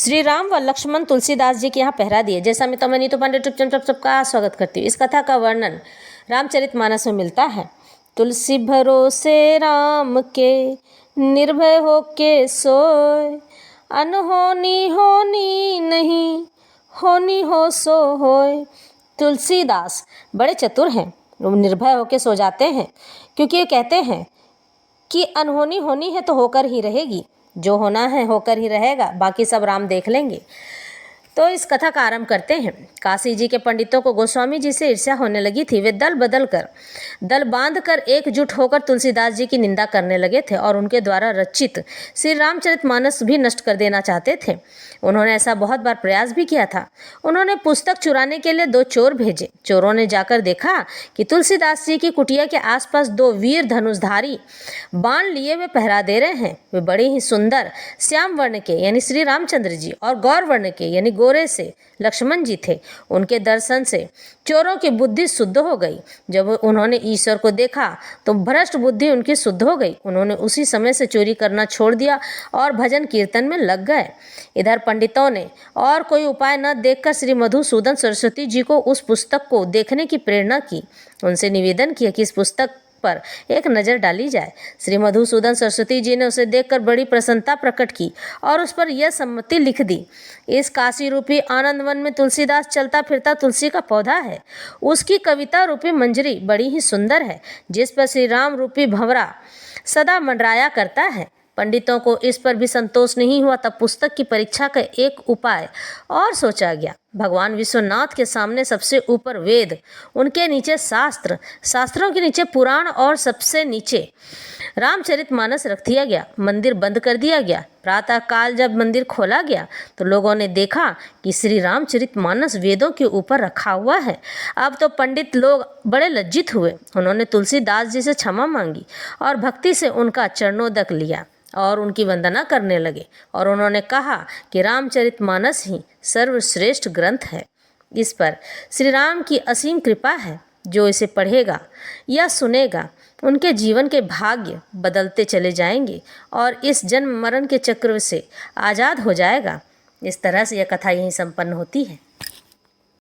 श्री राम व लक्ष्मण तुलसीदास जी के यहाँ पहरा दिए। जैसा मैं तो नीतू पांडे सबका स्वागत करती हूँ। इस कथा का वर्णन रामचरितमानस में मिलता है। तुलसी भरोसे राम के निर्भय हो के सोए, अनहोनी होनी नहीं, होनी हो सो होए। तुलसीदास बड़े चतुर हैं, वो निर्भय होके सो जाते हैं क्योंकि ये कहते हैं कि अनहोनी होनी है तो होकर ही रहेगी, जो होना है होकर ही रहेगा, बाकी सब राम देख लेंगे। तो इस कथा का आरंभ करते हैं। काशी जी के पंडितों को गोस्वामी जी से ईर्ष्या होने लगी थी। वे दल बांधकर एकजुट होकर तुलसीदास जी की निंदा करने लगे थे और उनके द्वारा रचित श्री रामचरितमानस भी नष्ट कर देना चाहते थे। उन्होंने ऐसा बहुत बार प्रयास भी किया था। उन्होंने पुस्तक चुराने के लिए 2 चोर भेजे। चोरों ने जाकर देखा कि तुलसीदास जी की कुटिया के आसपास 2 वीर धनुषधारी बाण लिए वे पहरा दे रहे हैं। वे बड़े ही सुंदर श्याम वर्ण के यानी श्री रामचंद्र जी और गौर वर्ण के यानी गोरे से लक्ष्मण जी थे। उनके दर्शन से चोरों की बुद्धि शुद्ध हो गई। जब उन्होंने ईश्वर को देखा तो भ्रष्ट बुद्धि उनकी शुद्ध हो गई। उन्होंने उसी समय से चोरी करना छोड़ दिया और भजन कीर्तन में लग गए। इधर पंडितों ने और कोई उपाय न देखकर श्री मधुसूदन सरस्वती जी को उस पुस्तक को देखने की प्रेरणा की। उनसे निवेदन किया कि इस पुस्तक पर एक नज़र डाली जाए। श्री मधुसूदन सरस्वती जी ने उसे देखकर बड़ी प्रसन्नता प्रकट की और उस पर यह सम्मति लिख दी। इस काशी रूपी आनंद वन में तुलसीदास चलता फिरता तुलसी का पौधा है। उसकी कविता रूपी मंजरी बड़ी ही सुंदर है, जिस पर श्री राम रूपी भंवरा सदा मंडराया करता है। पंडितों को इस पर भी संतोष नहीं हुआ, तब पुस्तक की परीक्षा का एक उपाय और सोचा गया। भगवान विश्वनाथ के सामने सबसे ऊपर वेद, उनके नीचे शास्त्र, शास्त्रों के नीचे पुराण और सबसे नीचे रामचरितमानस रख दिया गया। मंदिर बंद कर दिया गया। प्रातः काल जब मंदिर खोला गया तो लोगों ने देखा कि श्री रामचरितमानस वेदों के ऊपर रखा हुआ है। अब तो पंडित लोग बड़े लज्जित हुए। उन्होंने तुलसीदास जी से क्षमा मांगी और भक्ति से उनका चरणोदक लिया और उनकी वंदना करने लगे और उन्होंने कहा कि रामचरितमानस ही सर्वश्रेष्ठ ग्रंथ है। इस पर श्री राम की असीम कृपा है। जो इसे पढ़ेगा या सुनेगा उनके जीवन के भाग्य बदलते चले जाएंगे और इस जन्म मरण के चक्र से आज़ाद हो जाएगा। इस तरह से यह कथा यहीं संपन्न होती है।